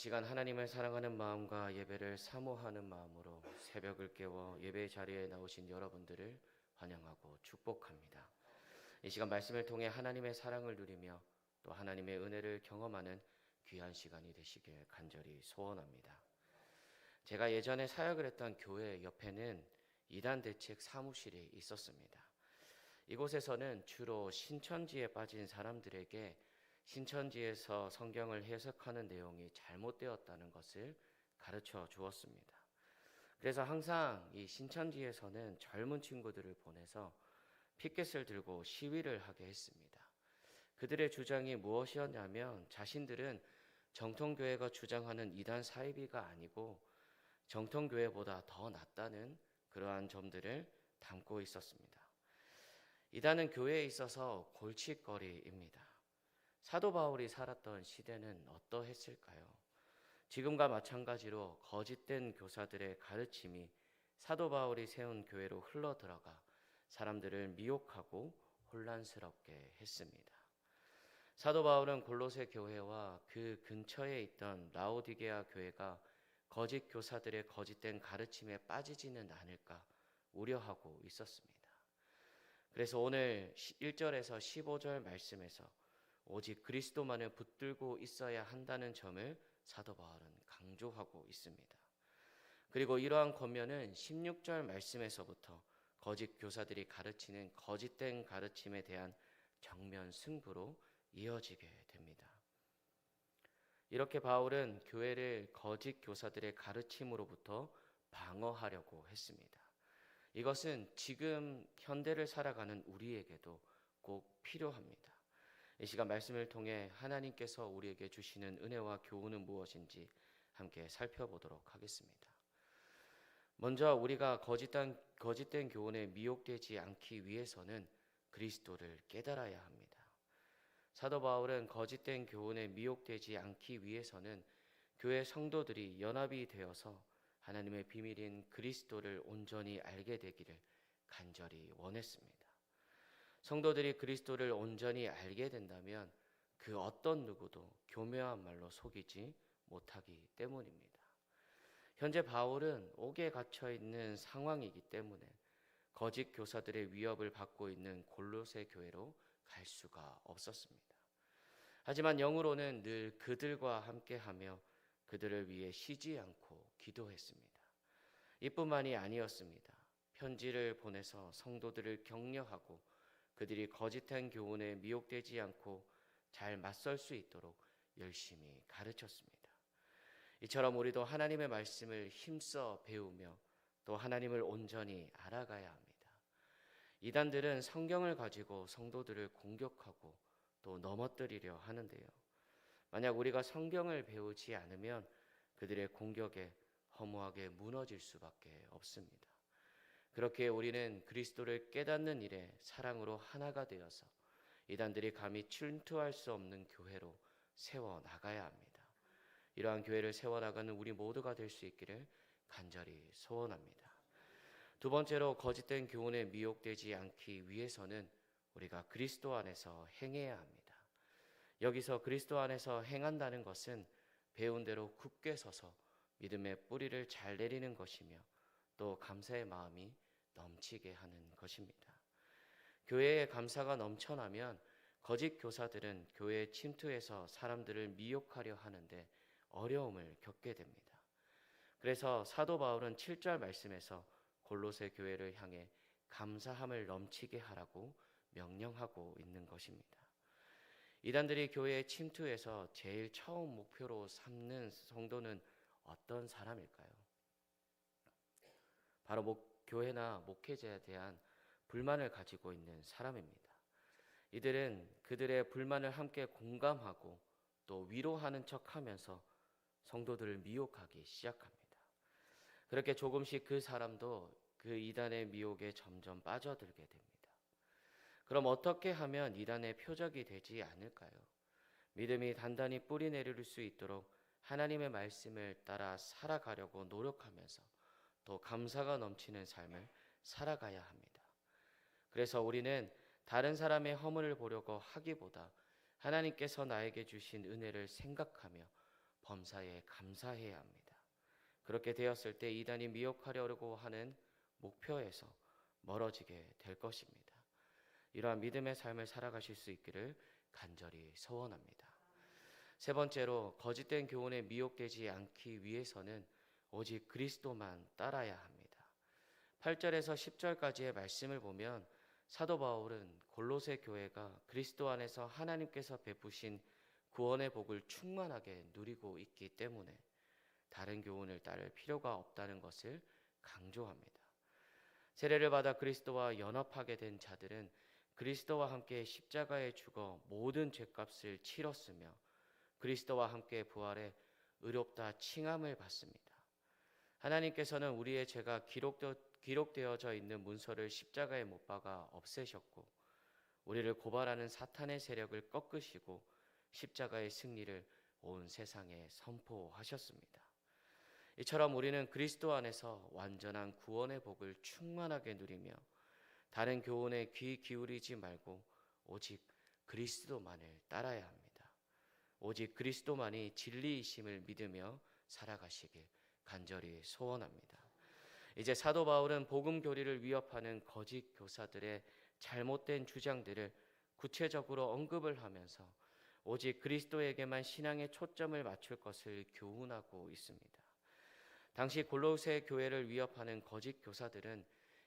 시간 하나님을 사랑하는 마음과 예배를 사모하는 마음으로 새벽을 깨워 예배 자리에 나오신 여러분들을 환영하고 축복합니다. 이 시간 말씀을 통해 하나님의 사랑을 누리며 또 하나님의 은혜를 경험하는 귀한 시간이 되시길 간절히 소원합니다. 제가 예전에 사역을 했던 교회 옆에는 이단 대책 사무실이 있었습니다. 이곳에서는 주로 신천지에 빠진 사람들에게 신천지에서 성경을 해석하는 내용이 잘못되었다는 것을 가르쳐 주었습니다. 그래서 항상 이 신천지에서는 젊은 친구들을 보내서 피켓을 들고 시위를 하게 했습니다. 그들의 주장이 무엇이었냐면 자신들은 정통교회가 주장하는 이단 사이비가 아니고 정통교회보다 더 낫다는 그러한 점들을 담고 있었습니다. 이단은 교회에 있어서 골칫거리입니다. 사도 바울이 살았던 시대는 어떠했을까요? 지금과 마찬가지로 거짓된 교사들의 가르침이 사도 바울이 세운 교회로 흘러들어가 사람들을 미혹하고 혼란스럽게 했습니다. 사도 바울은 골로새 교회와 그 근처에 있던 라오디게아 교회가 거짓 교사들의 거짓된 가르침에 빠지지는 않을까 우려하고 있었습니다. 그래서 오늘 1절에서 15절 말씀에서 오직 그리스도만을 붙들고 있어야 한다는 점을 사도 바울은 강조하고 있습니다. 그리고 이러한 권면은 16절 말씀에서부터 거짓 교사들이 가르치는 거짓된 가르침에 대한 정면 승부로 이어지게 됩니다. 이렇게 바울은 교회를 거짓 교사들의 가르침으로부터 방어하려고 했습니다. 이것은 지금 현대를 살아가는 우리에게도 꼭 필요합니다. 이 시간 말씀을 통해 하나님께서 우리에게 주시는 은혜와 교훈은 무엇인지 함께 살펴보도록 하겠습니다. 먼저 우리가 거짓된 교훈에 미혹되지 않기 위해서는 그리스도를 깨달아야 합니다. 사도 바울은 거짓된 교훈에 미혹되지 않기 위해서는 교회 성도들이 연합이 되어서 하나님의 비밀인 그리스도를 온전히 알게 되기를 간절히 원했습니다. 성도들이 그리스도를 온전히 알게 된다면 그 어떤 누구도 교묘한 말로 속이지 못하기 때문입니다. 현재 바울은 옥에 갇혀 있는 상황이기 때문에 거짓 교사들의 위협을 받고 있는 골로새 교회로 갈 수가 없었습니다. 하지만 영으로는 늘 그들과 함께하며 그들을 위해 쉬지 않고 기도했습니다. 이뿐만이 아니었습니다. 편지를 보내서 성도들을 격려하고 그들이 거짓한 교훈에 미혹되지 않고 잘 맞설 수 있도록 열심히 가르쳤습니다. 이처럼 우리도 하나님의 말씀을 힘써 배우며 또 하나님을 온전히 알아가야 합니다. 이단들은 성경을 가지고 성도들을 공격하고 또 넘어뜨리려 하는데요. 만약 우리가 성경을 배우지 않으면 그들의 공격에 허무하게 무너질 수밖에 없습니다. 그렇게 우리는 그리스도를 깨닫는 일에 사랑으로 하나가 되어서 이단들이 감히 침투할 수 없는 교회로 세워나가야 합니다. 이러한 교회를 세워나가는 우리 모두가 될 수 있기를 간절히 소원합니다. 두 번째로 거짓된 교훈에 미혹되지 않기 위해서는 우리가 그리스도 안에서 행해야 합니다. 여기서 그리스도 안에서 행한다는 것은 배운 대로 굳게 서서 믿음의 뿌리를 잘 내리는 것이며 또 감사의 마음이 넘치게 하는 것입니다. 교회에 감사가 넘쳐나면 거짓 교사들은 교회에 침투해서 사람들을 미혹하려 하는데 어려움을 겪게 됩니다. 그래서 사도 바울은 7절 말씀에서 골로새 교회를 향해 감사함을 넘치게 하라고 명령하고 있는 것입니다. 이단들이 교회에 침투해서 제일 처음 목표로 삼는 성도는 어떤 사람일까요? 바로 교회나 목회자에 대한 불만을 가지고 있는 사람입니다. 이들은 그들의 불만을 함께 공감하고 또 위로하는 척하면서 성도들을 미혹하기 시작합니다. 그렇게 조금씩 그 사람도 그 이단의 미혹에 점점 빠져들게 됩니다. 그럼 어떻게 하면 이단의 표적이 되지 않을까요? 믿음이 단단히 뿌리 내릴 수 있도록 하나님의 말씀을 따라 살아가려고 노력하면서 또 감사가 넘치는 삶을 살아가야 합니다. 그래서 우리는 다른 사람의 허물을 보려고 하기보다 하나님께서 나에게 주신 은혜를 생각하며 범사에 감사해야 합니다. 그렇게 되었을 때 이단이 미혹하려고 하는 목표에서 멀어지게 될 것입니다. 이러한 믿음의 삶을 살아가실 수 있기를 간절히 소원합니다. 세 번째로, 거짓된 교훈에 미혹되지 않기 위해서는 오직 그리스도만 따라야 합니다. 8절에서 10절까지의 말씀을 보면 사도 바울은 골로새 교회가 그리스도 안에서 하나님께서 베푸신 구원의 복을 충만하게 누리고 있기 때문에 다른 교훈을 따를 필요가 없다는 것을 강조합니다. 세례를 받아 그리스도와 연합하게 된 자들은 그리스도와 함께 십자가에 죽어 모든 죄값을 치렀으며 그리스도와 함께 부활해 의롭다 칭함을 받습니다. 하나님께서는 우리의 죄가 기록되어져 있는 문서를 십자가에 못 박아 없애셨고 우리를 고발하는 사탄의 세력을 꺾으시고 십자가의 승리를 온 세상에 선포하셨습니다. 이처럼 우리는 그리스도 안에서 완전한 구원의 복을 충만하게 누리며 다른 교훈에 귀 기울이지 말고 오직 그리스도만을 따라야 합니다. 오직 그리스도만이 진리이심을 믿으며 살아가시길 간절히 소원합니다. 이제 사도 바울은 복음 교리를 위협하는 거짓 교사들의 잘못된 주장들을 구체적으로 언급을 하면서 오직 그리스도에게만 신앙의 초점을 맞출 것을 교훈하고 있습니다. 당시 골로새 교회를 위협하는 거짓 교사들은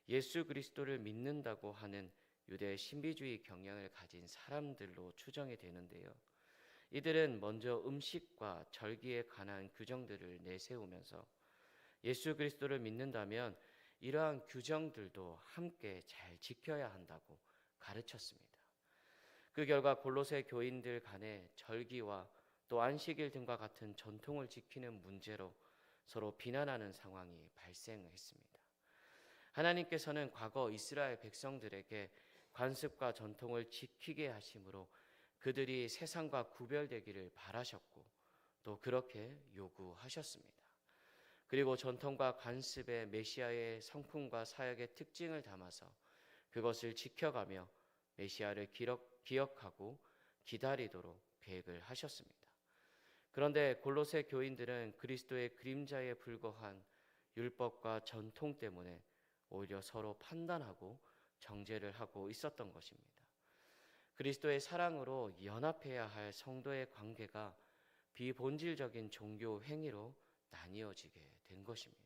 예수 그리스도를 믿는다고 하는 유대 신비주의 경향을 가진 사람들로 추정이 되는데요. 이들은 먼저 음식과 절기에 관한 규정들을 내세우면서 예수 그리스도를 믿는다면 이러한 규정들도 함께 잘 지켜야 한다고 가르쳤습니다. 그 결과 골로새 교인들 간에 절기와 또 안식일 등과 같은 전통을 지키는 문제로 서로 비난하는 상황이 발생했습니다. 하나님께서는 과거 이스라엘 백성들에게 관습과 전통을 지키게 하심으로 그들이 세상과 구별되기를 바라셨고 또 그렇게 요구하셨습니다. 그리고 전통과 관습의 메시아의 성품과 사역의 특징을 담아서 그것을 지켜가며 메시아를 기억하고 기다리도록 계획을 하셨습니다. 그런데 골로새 교인들은 그리스도의 그림자에 불과한 율법과 전통 때문에 오히려 서로 판단하고 정죄를 하고 있었던 것입니다. 그리스도의 사랑으로 연합해야 할 성도의 관계가 비본질적인 종교 행위로 나뉘어지게 된 것입니다.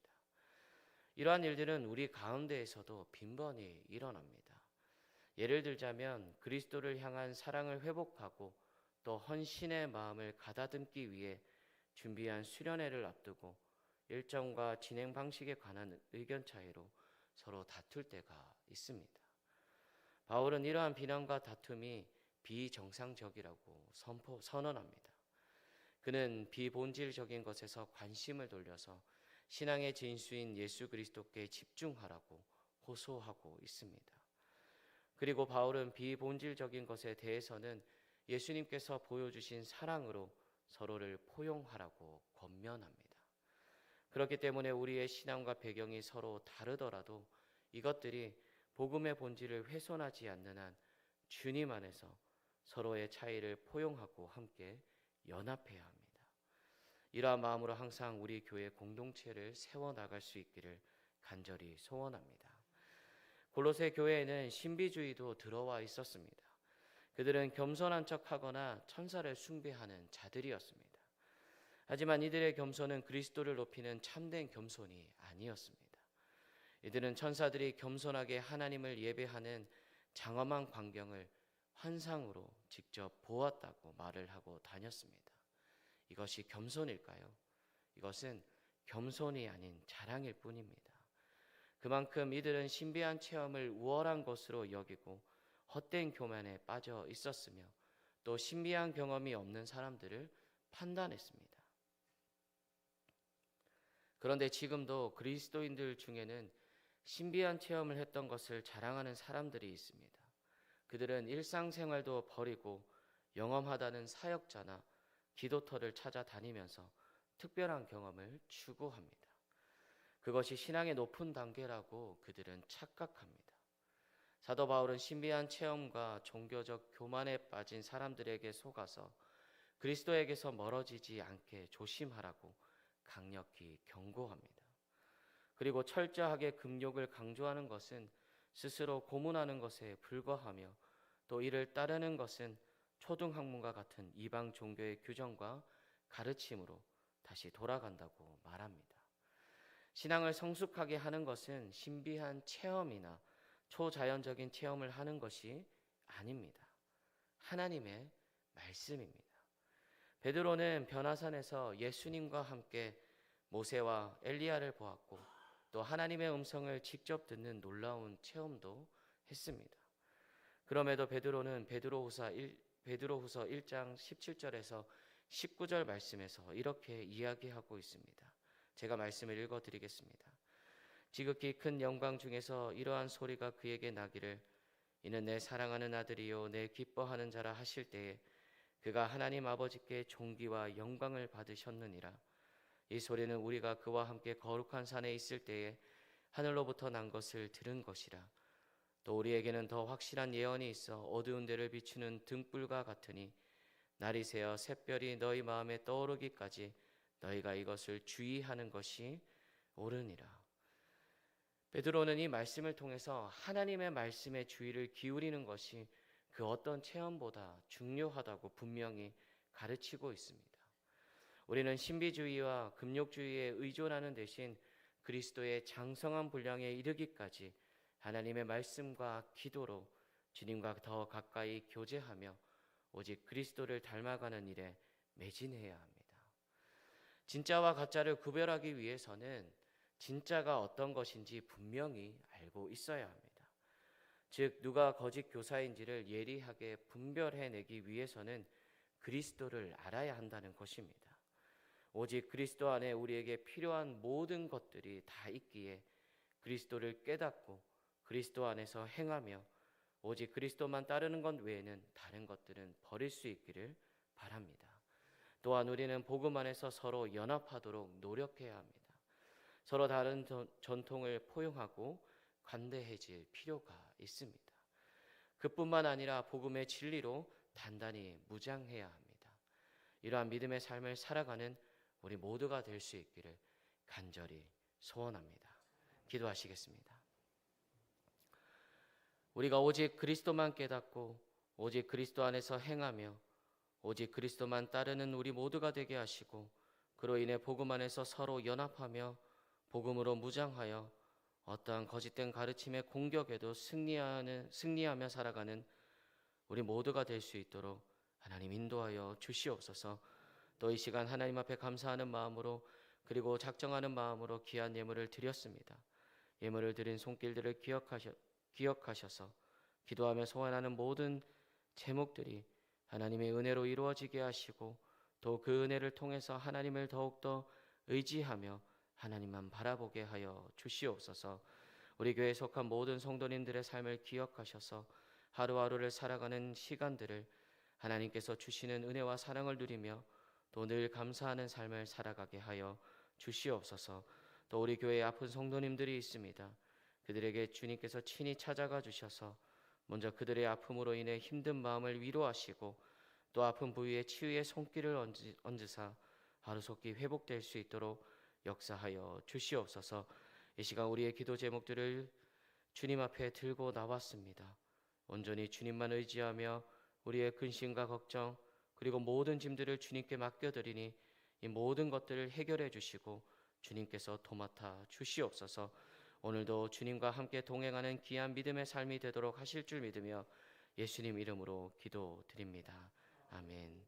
이러한 일들은 우리 가운데에서도 빈번히 일어납니다. 예를 들자면 그리스도를 향한 사랑을 회복하고 또 헌신의 마음을 가다듬기 위해 준비한 수련회를 앞두고 일정과 진행 방식에 관한 의견 차이로 서로 다툴 때가 있습니다. 바울은 이러한 비난과 다툼이 비정상적이라고 선언합니다. 그는 비본질적인 것에서 관심을 돌려서 신앙의 진수인 예수 그리스도께 집중하라고 호소하고 있습니다. 그리고 바울은 비본질적인 것에 대해서는 예수님께서 보여주신 사랑으로 서로를 포용하라고 권면합니다. 그렇기 때문에 우리의 신앙과 배경이 서로 다르더라도 이것들이 복음의 본질을 훼손하지 않는 한 주님 안에서 서로의 차이를 포용하고 함께 연합해야 합니다. 이러한 마음으로 항상 우리 교회 공동체를 세워나갈 수 있기를 간절히 소원합니다. 골로새 교회에는 신비주의도 들어와 있었습니다. 그들은 겸손한 척하거나 천사를 숭배하는 자들이었습니다. 하지만 이들의 겸손은 그리스도를 높이는 참된 겸손이 아니었습니다. 이들은 천사들이 겸손하게 하나님을 예배하는 장엄한 광경을 환상으로 직접 보았다고 말을 하고 다녔습니다. 이것이 겸손일까요? 이것은 겸손이 아닌 자랑일 뿐입니다. 그만큼 이들은 신비한 체험을 우월한 것으로 여기고 헛된 교만에 빠져 있었으며 또 신비한 경험이 없는 사람들을 판단했습니다. 그런데 지금도 그리스도인들 중에는 신비한 체험을 했던 것을 자랑하는 사람들이 있습니다. 그들은 일상생활도 버리고 영험하다는 사역자나 기도터를 찾아다니면서 특별한 경험을 추구합니다. 그것이 신앙의 높은 단계라고 그들은 착각합니다. 사도 바울은 신비한 체험과 종교적 교만에 빠진 사람들에게 속아서 그리스도에게서 멀어지지 않게 조심하라고 강력히 경고합니다. 그리고 철저하게 금욕을 강조하는 것은 스스로 고문하는 것에 불과하며 또 이를 따르는 것은 초등학문과 같은 이방 종교의 규정과 가르침으로 다시 돌아간다고 말합니다. 신앙을 성숙하게 하는 것은 신비한 체험이나 초자연적인 체험을 하는 것이 아닙니다. 하나님의 말씀입니다. 베드로는 변화산에서 예수님과 함께 모세와 엘리야를 보았고 또 하나님의 음성을 직접 듣는 놀라운 체험도 했습니다. 그럼에도 베드로는 베드로후서 1장 17절에서 19절 말씀에서 이렇게 이야기하고 있습니다. 제가 말씀을 읽어드리겠습니다. 지극히 큰 영광 중에서 이러한 소리가 그에게 나기를 이는 내 사랑하는 아들이요 내 기뻐하는 자라 하실 때에 그가 하나님 아버지께 존귀와 영광을 받으셨느니라. 이 소리는 우리가 그와 함께 거룩한 산에 있을 때에 하늘로부터 난 것을 들은 것이라. 또 우리에게는 더 확실한 예언이 있어 어두운 데를 비추는 등불과 같으니 날이 새어 샛별이 너희 마음에 떠오르기까지 너희가 이것을 주의하는 것이 옳으니라. 베드로는 이 말씀을 통해서 하나님의 말씀에 주의를 기울이는 것이 그 어떤 체험보다 중요하다고 분명히 가르치고 있습니다. 우리는 신비주의와 금욕주의에 의존하는 대신 그리스도의 장성한 분량에 이르기까지 하나님의 말씀과 기도로 주님과 더 가까이 교제하며 오직 그리스도를 닮아가는 일에 매진해야 합니다. 진짜와 가짜를 구별하기 위해서는 진짜가 어떤 것인지 분명히 알고 있어야 합니다. 즉 누가 거짓 교사인지를 예리하게 분별해내기 위해서는 그리스도를 알아야 한다는 것입니다. 오직 그리스도 안에 우리에게 필요한 모든 것들이 다 있기에 그리스도를 깨닫고 그리스도 안에서 행하며 오직 그리스도만 따르는 것 외에는 다른 것들은 버릴 수 있기를 바랍니다. 또한 우리는 복음 안에서 서로 연합하도록 노력해야 합니다. 서로 다른 전통을 포용하고 관대해질 필요가 있습니다. 그뿐만 아니라 복음의 진리로 단단히 무장해야 합니다. 이러한 믿음의 삶을 살아가는 우리 모두가 될 수 있기를 간절히 소원합니다. 기도하시겠습니다. 우리가 오직 그리스도만 깨닫고 오직 그리스도 안에서 행하며 오직 그리스도만 따르는 우리 모두가 되게 하시고 그로 인해 복음 안에서 서로 연합하며 복음으로 무장하여 어떠한 거짓된 가르침의 공격에도 승리하며 살아가는 우리 모두가 될 수 있도록 하나님 인도하여 주시옵소서. 또 이 시간 하나님 앞에 감사하는 마음으로 그리고 작정하는 마음으로 귀한 예물을 드렸습니다. 예물을 드린 손길들을 기억하셔서 기도하며 소원하는 모든 제목들이 하나님의 은혜로 이루어지게 하시고 또 그 은혜를 통해서 하나님을 더욱더 의지하며 하나님만 바라보게 하여 주시옵소서. 우리 교회에 속한 모든 성도님들의 삶을 기억하셔서 하루하루를 살아가는 시간들을 하나님께서 주시는 은혜와 사랑을 누리며 또 늘 감사하는 삶을 살아가게 하여 주시옵소서. 또 우리 교회에 아픈 성도님들이 있습니다. 그들에게 주님께서 친히 찾아가 주셔서 먼저 그들의 아픔으로 인해 힘든 마음을 위로하시고 또 아픈 부위에 치유의 손길을 얹으사 하루속히 회복될 수 있도록 역사하여 주시옵소서. 이 시간 우리의 기도 제목들을 주님 앞에 들고 나왔습니다. 온전히 주님만 의지하며 우리의 근심과 걱정 그리고 모든 짐들을 주님께 맡겨드리니 이 모든 것들을 해결해 주시고 주님께서 도맡아 주시옵소서. 오늘도 주님과 함께 동행하는 귀한 믿음의 삶이 되도록 하실 줄 믿으며 예수님 이름으로 기도드립니다. 아멘.